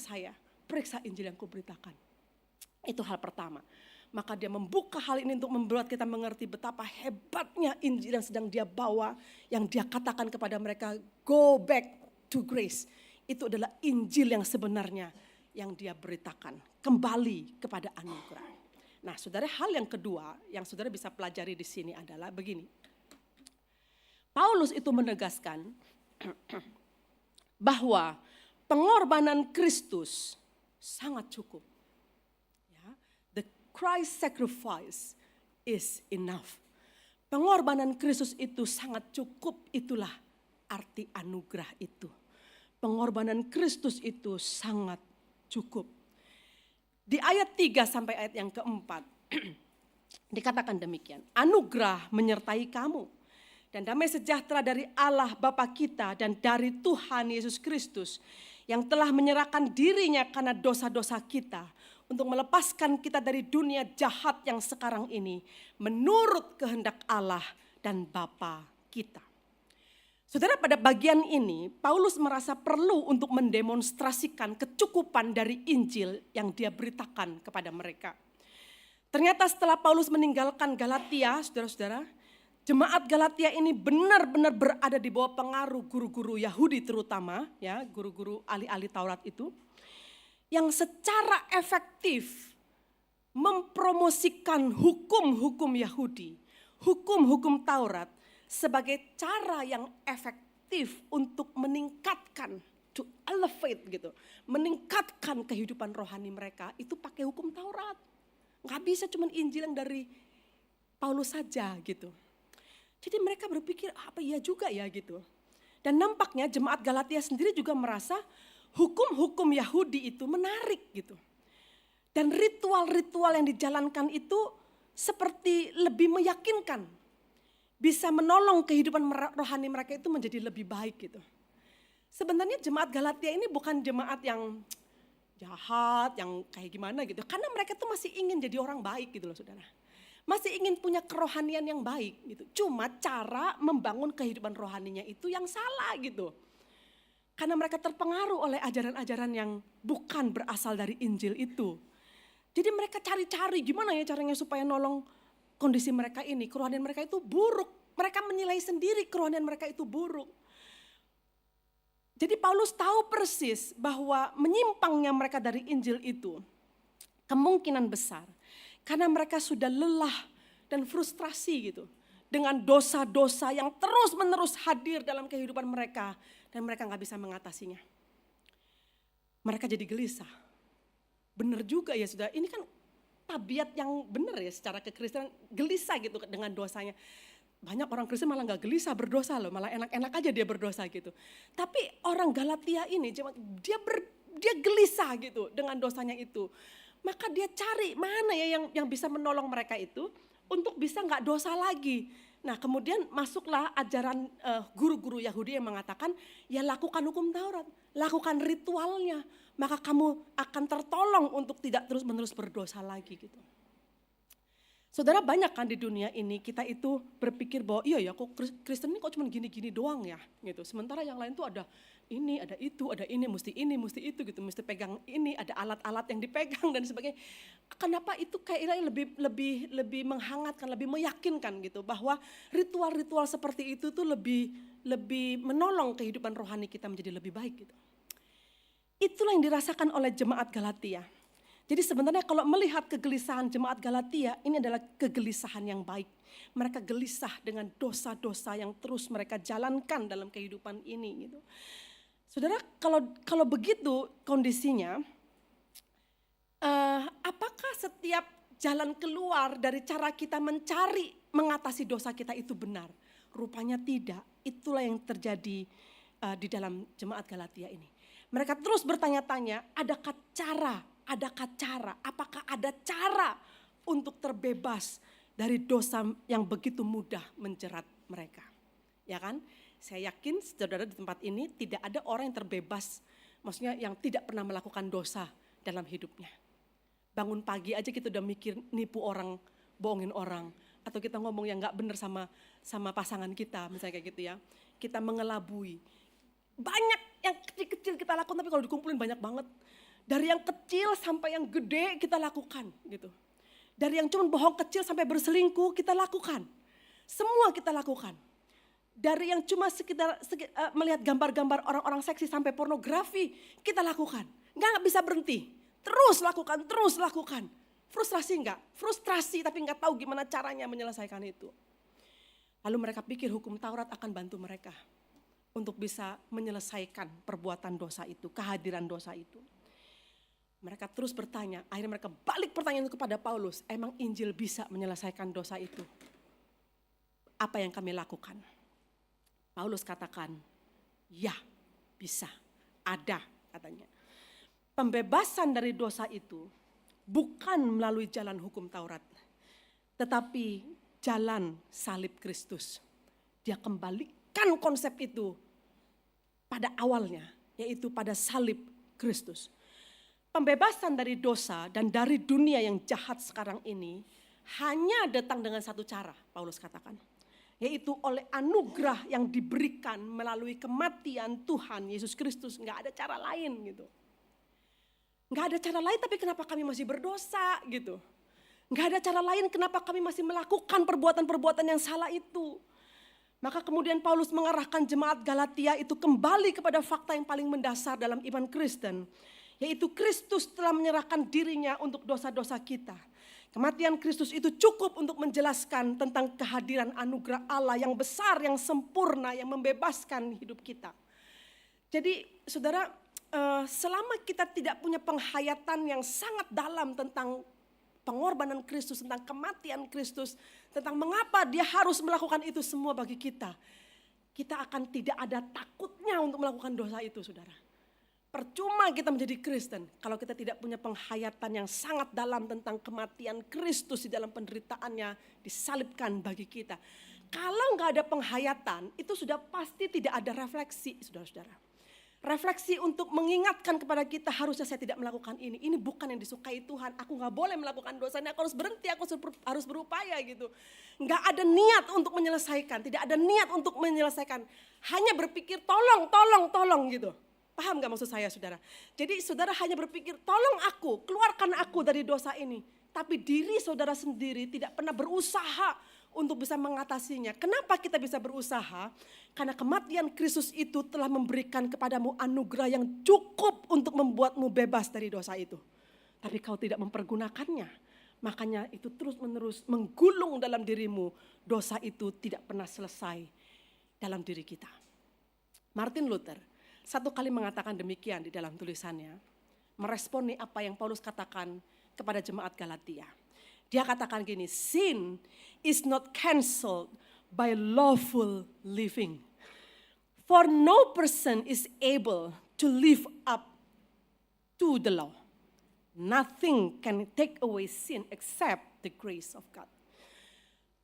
saya, periksa Injil yang kuberitakan. Itu hal pertama. Maka dia membuka hal ini untuk membuat kita mengerti betapa hebatnya Injil yang sedang dia bawa, yang dia katakan kepada mereka, go back to grace. Itu adalah Injil yang sebenarnya yang dia beritakan. Kembali kepada anugerah. Nah saudara, hal yang kedua yang saudara bisa pelajari di sini adalah begini. Paulus itu menegaskan bahwa pengorbanan Kristus sangat cukup. Ya, the Christ sacrifice is enough. Pengorbanan Kristus itu sangat cukup, itulah arti anugerah itu. Pengorbanan Kristus itu sangat cukup. Di ayat 3 sampai ayat yang keempat dikatakan demikian. Anugerah menyertai kamu dan damai sejahtera dari Allah Bapa kita dan dari Tuhan Yesus Kristus yang telah menyerahkan dirinya karena dosa-dosa kita untuk melepaskan kita dari dunia jahat yang sekarang ini menurut kehendak Allah dan Bapa kita. Saudara, pada bagian ini Paulus merasa perlu untuk mendemonstrasikan kecukupan dari Injil yang dia beritakan kepada mereka. Ternyata setelah Paulus meninggalkan Galatia, saudara-saudara, jemaat Galatia ini benar-benar berada di bawah pengaruh guru-guru Yahudi terutama, ya, guru-guru ahli-ahli Taurat itu, yang secara efektif mempromosikan hukum-hukum Yahudi, hukum-hukum Taurat, sebagai cara yang efektif untuk meningkatkan, to elevate gitu, meningkatkan kehidupan rohani mereka itu pakai hukum Taurat. Nggak bisa cuma Injil yang dari Paulus saja gitu. Jadi mereka berpikir apa iya juga ya gitu. Dan nampaknya jemaat Galatia sendiri juga merasa hukum-hukum Yahudi itu menarik gitu. Dan ritual-ritual yang dijalankan itu seperti lebih meyakinkan. Bisa menolong kehidupan rohani mereka itu menjadi lebih baik gitu. Sebenarnya jemaat Galatia ini bukan jemaat yang jahat, yang kayak gimana gitu. Karena mereka tuh masih ingin jadi orang baik gitu loh saudara. Masih ingin punya kerohanian yang baik gitu. Cuma cara membangun kehidupan rohaninya itu yang salah gitu. Karena mereka terpengaruh oleh ajaran-ajaran yang bukan berasal dari Injil itu. Jadi mereka cari-cari gimana ya caranya supaya nolong kondisi mereka ini, kerohanian mereka itu buruk. Mereka menilai sendiri kerohanian mereka itu buruk. Jadi Paulus tahu persis bahwa menyimpangnya mereka dari Injil itu kemungkinan besar. Karena mereka sudah lelah dan frustrasi gitu. Dengan dosa-dosa yang terus-menerus hadir dalam kehidupan mereka. dan mereka nggak bisa mengatasinya. Mereka jadi gelisah. Benar juga ya sudah, ini kan tabiat yang benar ya secara kekristenan, gelisah gitu dengan dosanya. Banyak orang Kristen malah nggak gelisah berdosa loh, malah enak-enak aja dia berdosa gitu. Tapi orang Galatia ini dia gelisah gitu dengan dosanya itu. Maka dia cari mana ya yang bisa menolong mereka itu untuk bisa nggak dosa lagi. Nah kemudian masuklah ajaran guru-guru Yahudi yang mengatakan ya lakukan hukum Taurat, lakukan ritualnya, maka kamu akan tertolong untuk tidak terus-menerus berdosa lagi gitu. Saudara, banyak kan di dunia ini kita itu berpikir bahwa iya ya kok Kristen ini kok cuma gini-gini doang ya gitu. Sementara yang lain tuh ada ini, ada itu, ada ini, mesti itu gitu, mesti pegang ini, ada alat-alat yang dipegang dan sebagainya. Kenapa itu kayaknya lebih menghangatkan, lebih meyakinkan gitu bahwa ritual-ritual seperti itu tuh lebih menolong kehidupan rohani kita menjadi lebih baik gitu. Itulah yang dirasakan oleh jemaat Galatia. Jadi sebenarnya kalau melihat kegelisahan jemaat Galatia, ini adalah kegelisahan yang baik. Mereka gelisah dengan dosa-dosa yang terus mereka jalankan dalam kehidupan ini gitu. Saudara, kalau begitu kondisinya, apakah setiap jalan keluar dari cara kita mencari mengatasi dosa kita itu benar? Rupanya tidak. Itulah yang terjadi di dalam jemaat Galatia ini. Mereka terus bertanya-tanya, adakah cara, apakah ada cara untuk terbebas dari dosa yang begitu mudah menjerat mereka. Ya kan? Saya yakin saudara di tempat ini tidak ada orang yang terbebas, maksudnya yang tidak pernah melakukan dosa dalam hidupnya. Bangun pagi aja kita udah mikir nipu orang, bohongin orang, atau kita ngomong yang gak benar sama pasangan kita, misalnya kayak gitu ya. Kita mengelabui. Banyak yang kecil-kecil kita lakukan, tapi kalau dikumpulin banyak banget. Dari yang kecil sampai yang gede kita lakukan gitu. Dari yang cuma bohong kecil sampai berselingkuh kita lakukan. Semua kita lakukan. Dari yang cuma sekedar melihat gambar-gambar orang-orang seksi sampai pornografi kita lakukan. Nggak bisa berhenti. Terus lakukan. Frustrasi enggak? Frustrasi tapi nggak tahu gimana caranya menyelesaikan itu. Lalu mereka pikir hukum Taurat akan bantu mereka untuk bisa menyelesaikan perbuatan dosa itu, kehadiran dosa itu. Mereka terus bertanya, akhirnya mereka balik pertanyaan itu kepada Paulus, emang Injil bisa menyelesaikan dosa itu? Apa yang kami lakukan? Paulus katakan, ya bisa, ada katanya. Pembebasan dari dosa itu bukan melalui jalan hukum Taurat, tetapi jalan salib Kristus. Dia kembalikan konsep itu pada awalnya, yaitu pada salib Kristus. Pembebasan dari dosa dan dari dunia yang jahat sekarang ini hanya datang dengan satu cara, Paulus katakan. Yaitu oleh anugerah yang diberikan melalui kematian Tuhan Yesus Kristus. Nggak ada cara lain gitu. Nggak ada cara lain, tapi kenapa kami masih berdosa gitu. Nggak ada cara lain, kenapa kami masih melakukan perbuatan-perbuatan yang salah itu. Maka kemudian Paulus mengarahkan jemaat Galatia itu kembali kepada fakta yang paling mendasar dalam iman Kristen. Yaitu Kristus telah menyerahkan dirinya untuk dosa-dosa kita. Kematian Kristus itu cukup untuk menjelaskan tentang kehadiran anugerah Allah yang besar, yang sempurna, yang membebaskan hidup kita. Jadi saudara, selama kita tidak punya penghayatan yang sangat dalam tentang pengorbanan Kristus, tentang kematian Kristus, tentang mengapa dia harus melakukan itu semua bagi kita, kita akan tidak ada takutnya untuk melakukan dosa itu, saudara. Percuma kita menjadi Kristen kalau kita tidak punya penghayatan yang sangat dalam tentang kematian Kristus di dalam penderitaannya disalibkan bagi kita. Kalau nggak ada penghayatan, itu sudah pasti tidak ada refleksi, saudara-saudara. Refleksi untuk mengingatkan kepada kita, harusnya saya tidak melakukan ini. Ini bukan yang disukai Tuhan. Aku nggak boleh melakukan dosa ini. Aku harus berhenti. Aku harus berupaya gitu. Nggak ada niat untuk menyelesaikan. Tidak ada niat untuk menyelesaikan. Hanya berpikir tolong gitu. Paham gak maksud saya, saudara? Jadi saudara hanya berpikir, tolong aku, keluarkan aku dari dosa ini. Tapi diri saudara sendiri tidak pernah berusaha untuk bisa mengatasinya. Kenapa kita bisa berusaha? Karena kematian Kristus itu telah memberikan kepadamu anugerah yang cukup untuk membuatmu bebas dari dosa itu. Tapi kau tidak mempergunakannya. Makanya itu terus-menerus menggulung dalam dirimu. Dosa itu tidak pernah selesai dalam diri kita. Martin Luther satu kali mengatakan demikian di dalam tulisannya, meresponi apa yang Paulus katakan kepada jemaat Galatia. Dia katakan gini, sin is not cancelled by lawful living. For no person is able to live up to the law. Nothing can take away sin except the grace of God.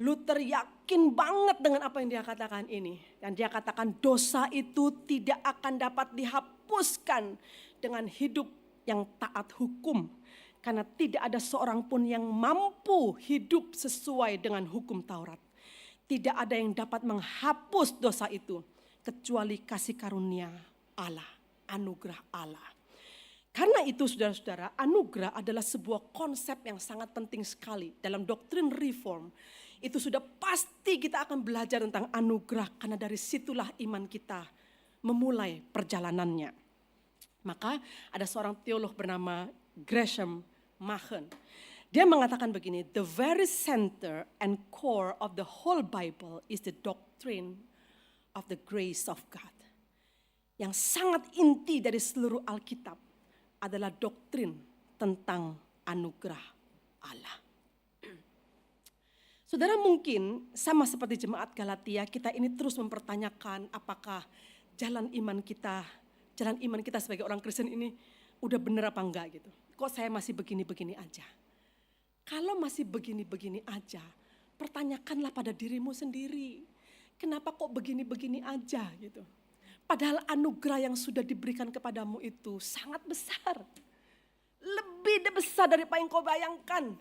Luther yakin banget dengan apa yang dia katakan ini. Dan dia katakan dosa itu tidak akan dapat dihapuskan dengan hidup yang taat hukum. Karena tidak ada seorang pun yang mampu hidup sesuai dengan hukum Taurat. Tidak ada yang dapat menghapus dosa itu kecuali kasih karunia Allah, anugerah Allah. Karena itu saudara-saudara, anugerah adalah sebuah konsep yang sangat penting sekali dalam doktrin reform. Itu sudah pasti kita akan belajar tentang anugerah karena dari situlah iman kita memulai perjalanannya. Maka ada seorang teolog bernama Gresham Machen. Dia mengatakan begini, the very center and core of the whole Bible is the doctrine of the grace of God. Yang sangat inti dari seluruh Alkitab adalah doktrin tentang anugerah Allah. Saudara, mungkin sama seperti jemaat Galatia, kita ini terus mempertanyakan apakah jalan iman kita sebagai orang Kristen ini udah benar apa enggak gitu. Kok saya masih begini-begini aja? Kalau masih begini-begini aja, pertanyakanlah pada dirimu sendiri. Kenapa kok begini-begini aja gitu? Padahal anugerah yang sudah diberikan kepadamu itu sangat besar. Lebih besar dari apa yang kau bayangkan.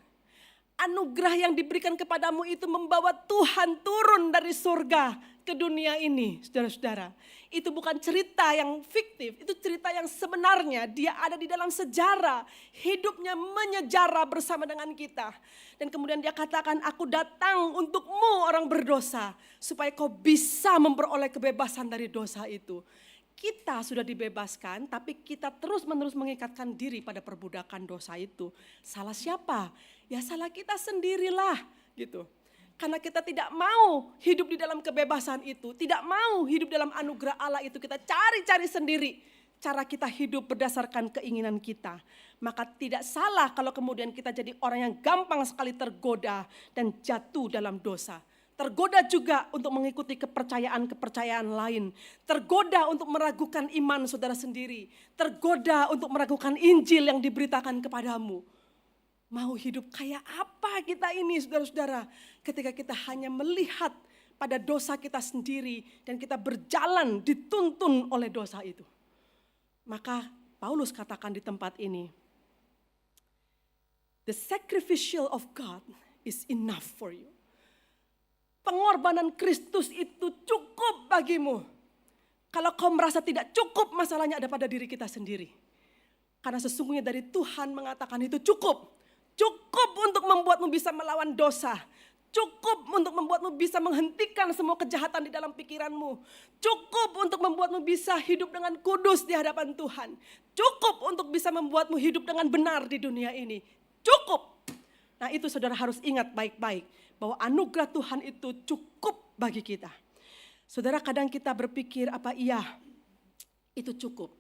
Anugerah yang diberikan kepadamu itu membawa Tuhan turun dari surga ke dunia ini, saudara-saudara. Itu bukan cerita yang fiktif, itu cerita yang sebenarnya dia ada di dalam sejarah. Hidupnya menyejarah bersama dengan kita. Dan kemudian dia katakan, aku datang untukmu orang berdosa, supaya kau bisa memperoleh kebebasan dari dosa itu. Kita sudah dibebaskan, tapi kita terus-menerus mengikatkan diri pada perbudakan dosa itu. Salah siapa? Ya salah kita sendirilah gitu. Karena kita tidak mau hidup di dalam kebebasan itu, tidak mau hidup dalam anugerah Allah itu, kita cari-cari sendiri cara kita hidup berdasarkan keinginan kita. Maka tidak salah kalau kemudian kita jadi orang yang gampang sekali tergoda dan jatuh dalam dosa. Tergoda juga untuk mengikuti kepercayaan-kepercayaan lain. Tergoda untuk meragukan iman saudara sendiri. Tergoda untuk meragukan Injil yang diberitakan kepadamu. Mau hidup kayak apa kita ini saudara-saudara. Ketika kita hanya melihat pada dosa kita sendiri. Dan kita berjalan dituntun oleh dosa itu. Maka Paulus katakan di tempat ini. The sacrificial of God is enough for you. Pengorbanan Kristus itu cukup bagimu. Kalau kau merasa tidak cukup, masalahnya ada pada diri kita sendiri. Karena sesungguhnya dari Tuhan mengatakan itu cukup. Cukup untuk membuatmu bisa melawan dosa. Cukup untuk membuatmu bisa menghentikan semua kejahatan di dalam pikiranmu. Cukup untuk membuatmu bisa hidup dengan kudus di hadapan Tuhan. Cukup untuk bisa membuatmu hidup dengan benar di dunia ini. Cukup. Nah itu saudara harus ingat baik-baik. Bahwa anugerah Tuhan itu cukup bagi kita. Saudara, kadang kita berpikir apa iya itu cukup.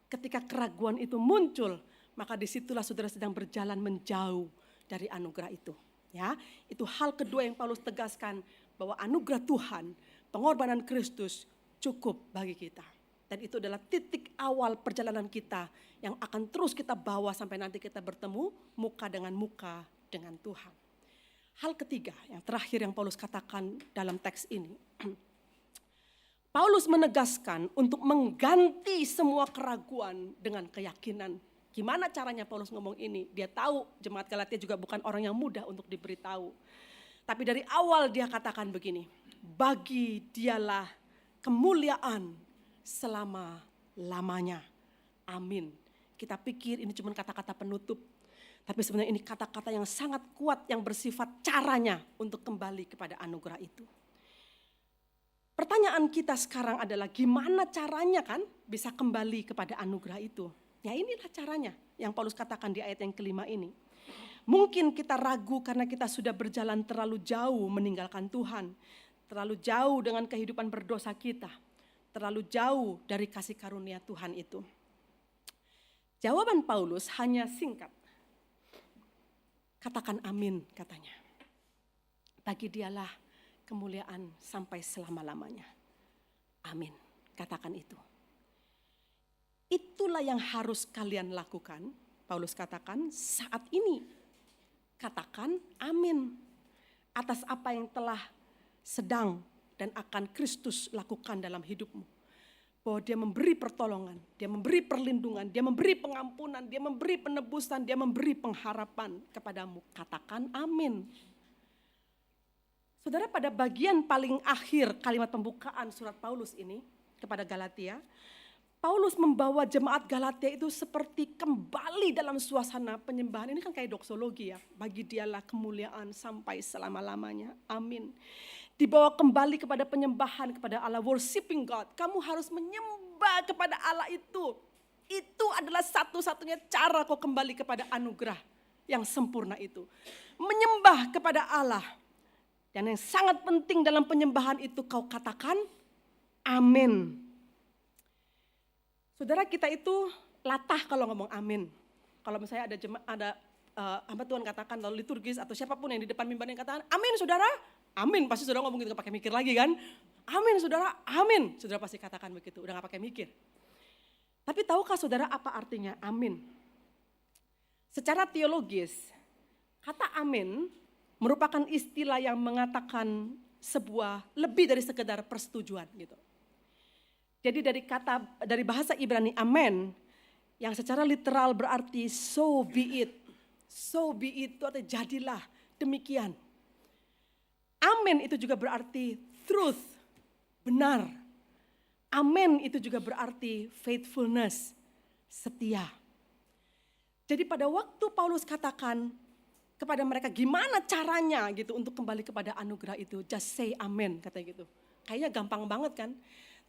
Ketika keraguan itu muncul, maka disitulah saudara sedang berjalan menjauh dari anugerah itu. Ya, itu hal kedua yang Paulus tegaskan, bahwa anugerah Tuhan, pengorbanan Kristus cukup bagi kita. Dan itu adalah titik awal perjalanan kita yang akan terus kita bawa sampai nanti kita bertemu muka dengan Tuhan. Hal ketiga, yang terakhir yang Paulus katakan dalam teks ini. Paulus menegaskan untuk mengganti semua keraguan dengan keyakinan. Gimana caranya Paulus ngomong ini? Dia tahu jemaat Galatia juga bukan orang yang mudah untuk diberitahu. Tapi dari awal dia katakan begini. Bagi dialah kemuliaan selama-lamanya. Amin. Kita pikir ini cuma kata-kata penutup. Tapi sebenarnya ini kata-kata yang sangat kuat yang bersifat caranya untuk kembali kepada anugerah itu. Pertanyaan kita sekarang adalah gimana caranya kan bisa kembali kepada anugerah itu. Ya inilah caranya yang Paulus katakan di ayat yang kelima ini. Mungkin kita ragu karena kita sudah berjalan terlalu jauh meninggalkan Tuhan. Terlalu jauh dengan kehidupan berdosa kita. terlalu jauh dari kasih karunia Tuhan itu. Jawaban Paulus hanya singkat. Katakan amin katanya. Bagi dialah kemuliaan sampai selama-lamanya. Amin, katakan itu. Itulah yang harus kalian lakukan, Paulus katakan saat ini. Katakan amin atas apa yang telah sedang dan akan Kristus lakukan dalam hidupmu. Bahwa dia memberi pertolongan, dia memberi perlindungan, dia memberi pengampunan, dia memberi penebusan, dia memberi pengharapan kepadamu. Katakan amin. Saudara, pada bagian paling akhir kalimat pembukaan surat Paulus ini kepada Galatia, Paulus membawa jemaat Galatia itu seperti kembali dalam suasana penyembahan. Ini kan kayak doksologi ya. Bagi dialah kemuliaan sampai selama-lamanya. Amin. Dibawa kembali kepada penyembahan kepada Allah, worshiping God. Kamu harus menyembah kepada Allah itu. Itu adalah satu-satunya cara kau kembali kepada anugerah yang sempurna itu. Menyembah kepada Allah. Dan yang sangat penting dalam penyembahan itu kau katakan amin. Saudara, kita itu latah kalau ngomong amin. Kalau misalnya ada hamba Tuhan katakan lalu liturgis atau siapapun yang di depan mimbar yang katakan amin saudara, amin. Pasti saudara ngomong gitu gak pakai mikir lagi kan. Amin saudara, amin. Saudara pasti katakan begitu, udah gak pakai mikir. Tapi tahukah saudara apa artinya amin? Secara teologis, kata amin merupakan istilah yang mengatakan sebuah lebih dari sekedar persetujuan gitu. Jadi dari bahasa Ibrani amen yang secara literal berarti so be it. So be it itu artinya jadilah demikian. Amen itu juga berarti truth, benar. Amen itu juga berarti faithfulness, setia. Jadi pada waktu Paulus katakan kepada mereka gimana caranya gitu untuk kembali kepada anugerah itu, just say amen katanya gitu. Kayaknya gampang banget kan.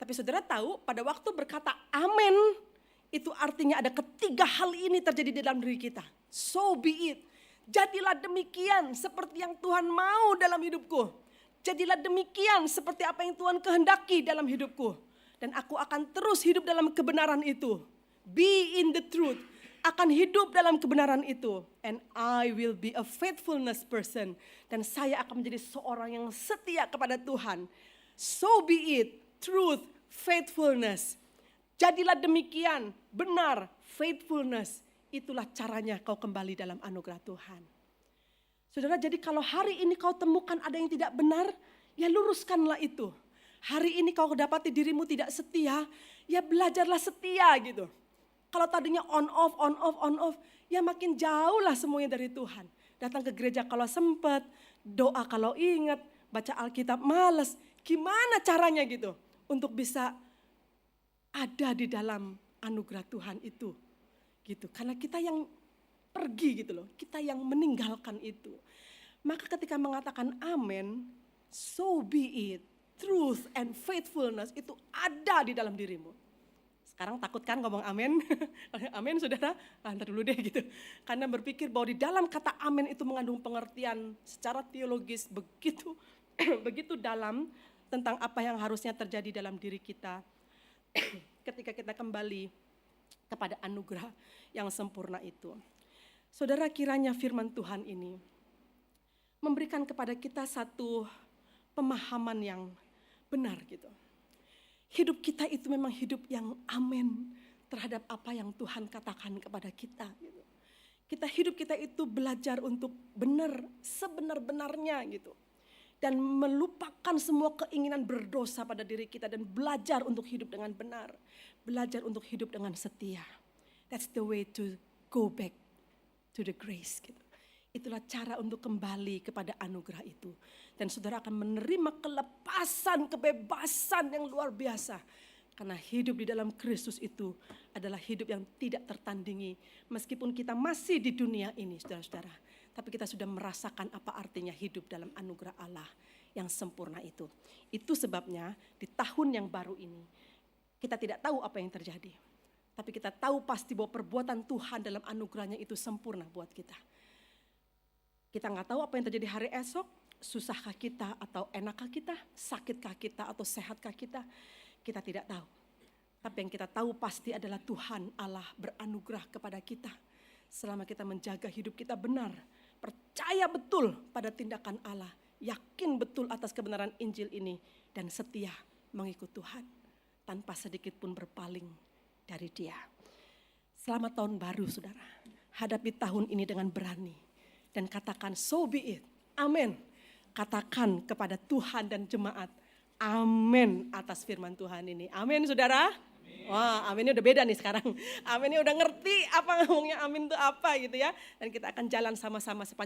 Tapi saudara tahu pada waktu berkata amin itu artinya ada ketiga hal ini terjadi di dalam diri kita. So be it. Jadilah demikian seperti yang Tuhan mau dalam hidupku. Jadilah demikian seperti apa yang Tuhan kehendaki dalam hidupku. Dan aku akan terus hidup dalam kebenaran itu. Be in the truth. Akan hidup dalam kebenaran itu. And I will be a faithfulness person. Dan saya akan menjadi seorang yang setia kepada Tuhan. So be it. Truth, faithfulness. Jadilah demikian, benar, faithfulness. Itulah caranya kau kembali dalam anugerah Tuhan. Saudara, jadi kalau hari ini kau temukan ada yang tidak benar, ya luruskanlah itu. Hari ini kau dapati dirimu tidak setia, ya belajarlah setia gitu. Kalau tadinya on off, ya makin jauh lah semuanya dari Tuhan. Datang ke gereja kalau sempat, doa kalau ingat, baca Alkitab malas. Gimana caranya gitu? Untuk bisa ada di dalam anugerah Tuhan itu. Gitu. Karena kita yang pergi gitu loh. Kita yang meninggalkan itu. Maka ketika mengatakan amin, so be it. Truth and faithfulness itu ada di dalam dirimu. Sekarang takut kan ngomong amin? Amin saudara? Ntar dulu deh gitu. Karena berpikir bahwa di dalam kata amin itu mengandung pengertian secara teologis begitu begitu dalam tentang apa yang harusnya terjadi dalam diri kita ketika kita kembali kepada anugerah yang sempurna itu. Saudara, kiranya firman Tuhan ini memberikan kepada kita satu pemahaman yang benar gitu. Hidup kita itu memang hidup yang amin terhadap apa yang Tuhan katakan kepada kita gitu. Hidup kita itu belajar untuk benar sebenar-benarnya gitu. Dan melupakan semua keinginan berdosa pada diri kita dan belajar untuk hidup dengan benar. Belajar untuk hidup dengan setia. That's the way to go back to the grace gitu. Itulah cara untuk kembali kepada anugerah itu. Dan saudara akan menerima kelepasan, kebebasan yang luar biasa. Karena hidup di dalam Kristus itu adalah hidup yang tidak tertandingi. Meskipun kita masih di dunia ini saudara-saudara. Tapi kita sudah merasakan apa artinya hidup dalam anugerah Allah yang sempurna itu. Itu sebabnya di tahun yang baru ini kita tidak tahu apa yang terjadi. Tapi kita tahu pasti bahwa perbuatan Tuhan dalam anugerahnya itu sempurna buat kita. Kita nggak tahu apa yang terjadi hari esok, susahkah kita atau enakkah kita, sakitkah kita atau sehatkah kita. Kita tidak tahu. Tapi yang kita tahu pasti adalah Tuhan Allah beranugerah kepada kita. Selama kita menjaga hidup kita benar, percaya betul pada tindakan Allah, yakin betul atas kebenaran Injil ini, dan setia mengikut Tuhan. Tanpa sedikit pun berpaling dari Dia. Selamat tahun baru saudara. Hadapi tahun ini dengan berani. Dan katakan so be it. Amin. Katakan kepada Tuhan dan jemaat. Amin atas firman Tuhan ini. Amin saudara. Wah, aminnya udah beda nih sekarang. Aminnya udah ngerti apa ngomongnya amin itu apa gitu ya. Dan kita akan jalan sama-sama sepanjang